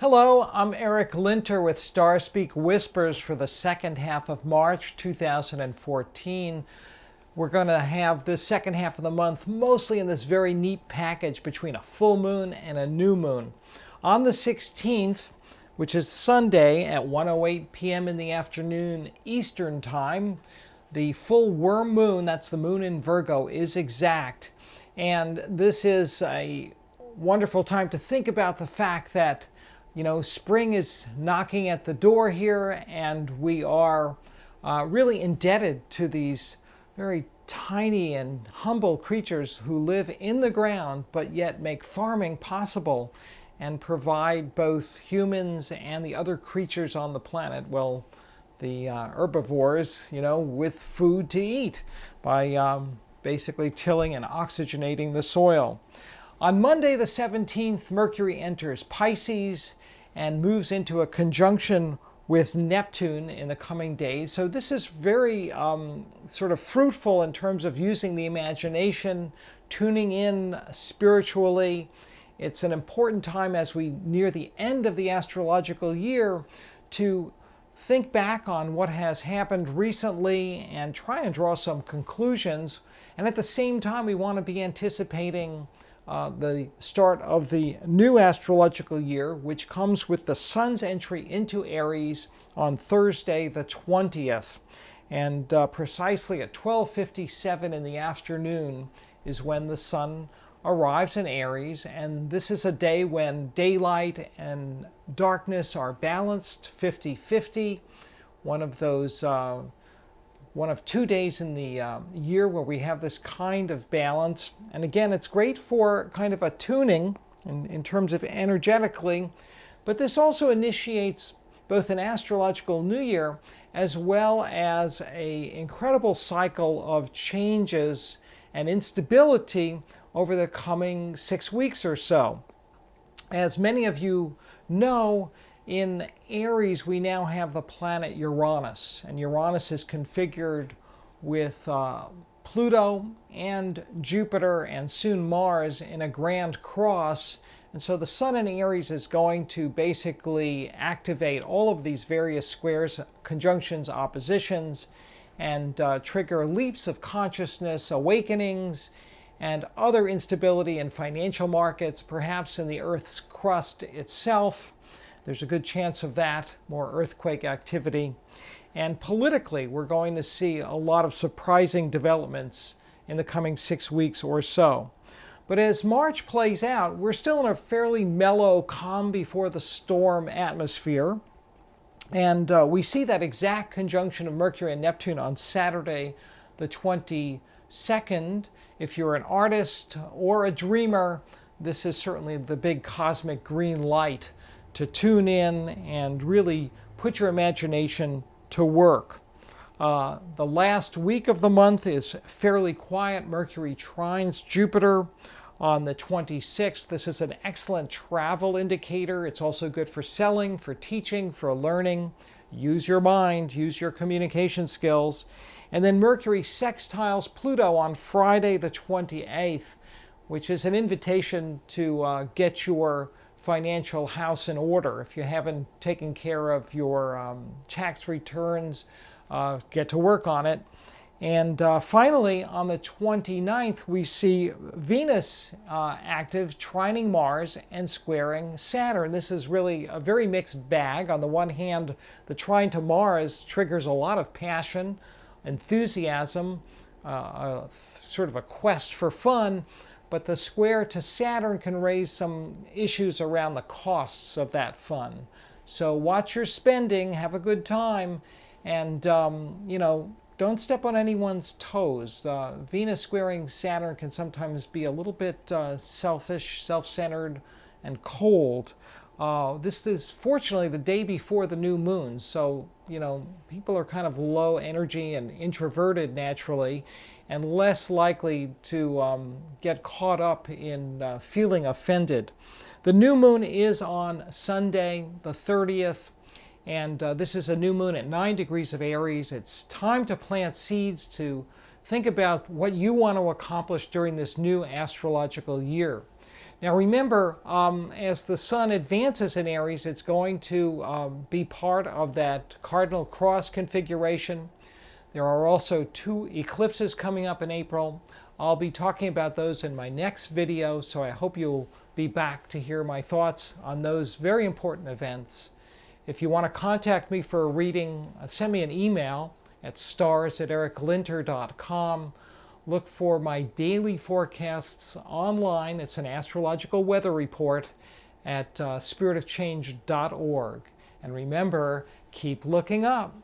Hello, I'm Eric Linter with Starspeak Whispers for the second half of March 2014. We're going to have this second half of the month mostly in this very neat package between a full moon and a new moon. On the 16th, which is Sunday at 1:08 p.m. in the afternoon Eastern Time, the full worm moon, that's the moon in Virgo, is exact. And this is a wonderful time to think about the fact that spring is knocking at the door here, and we are really indebted to these very tiny and humble creatures who live in the ground but yet make farming possible and provide both humans and the other creatures on the planet, well, the herbivores, with food to eat by basically tilling and oxygenating the soil. On Monday the 17th, Mercury enters Pisces and moves into a conjunction with Neptune in the coming days. So this is very sort of fruitful in terms of using the imagination, tuning in spiritually. It's an important time as we near the end of the astrological year to think back on what has happened recently and try and draw some conclusions. And at the same time, we want to be anticipating the start of the new astrological year, which comes with the sun's entry into Aries on Thursday the 20th. And precisely at 12:57 in the afternoon is when the sun arrives in Aries. And this is a day when daylight and darkness are balanced 50-50. One of 2 days in the year where we have this kind of balance. And again, it's great for kind of a tuning in terms of energetically, but this also initiates both an astrological new year as well as an incredible cycle of changes and instability over the coming 6 weeks or so. As many of you know, in Aries, we now have the planet Uranus, and Uranus is configured with Pluto and Jupiter and soon Mars in a grand cross. And so the sun in Aries is going to basically activate all of these various squares, conjunctions, oppositions, and trigger leaps of consciousness, awakenings, and other instability in financial markets, perhaps in the Earth's crust itself. There's a good chance of that, more earthquake activity. And politically, we're going to see a lot of surprising developments in the coming 6 weeks or so. But as March plays out, we're still in a fairly mellow, calm before the storm atmosphere. And we see that exact conjunction of Mercury and Neptune on Saturday, the 22nd. If you're an artist or a dreamer, this is certainly the big cosmic green light to tune in and really put your imagination to work. The last week of the month is fairly quiet. Mercury trines Jupiter on the 26th. This is an excellent travel indicator. It's also good for selling, for teaching, for learning. Use your mind, use your communication skills. And then Mercury sextiles Pluto on Friday the 28th, which is an invitation to get your financial house in order. If you haven't taken care of your tax returns, get to work on it. And finally, on the 29th, we see Venus active, trining Mars and squaring Saturn. This is really a very mixed bag. On the one hand, the trine to Mars triggers a lot of passion, enthusiasm, sort of a quest for fun. But the square to Saturn can raise some issues around the costs of that fun. So watch your spending, have a good time, and don't step on anyone's toes. Venus squaring Saturn can sometimes be a little bit selfish, self-centered, and cold. This is fortunately the day before the new moon, so people are kind of low energy and introverted naturally, and less likely to get caught up in feeling offended. The new moon is on Sunday, the 30th, and this is a new moon at 9 degrees of Aries. It's time to plant seeds, to think about what you want to accomplish during this new astrological year. Now remember, as the sun advances in Aries, it's going to be part of that cardinal cross configuration. There are also 2 eclipses coming up in April. I'll be talking about those in my next video, so I hope you'll be back to hear my thoughts on those very important events. If you want to contact me for a reading, send me an email at stars@ericlinter.com. Look for my daily forecasts online. It's an astrological weather report at spiritofchange.org. And remember, keep looking up.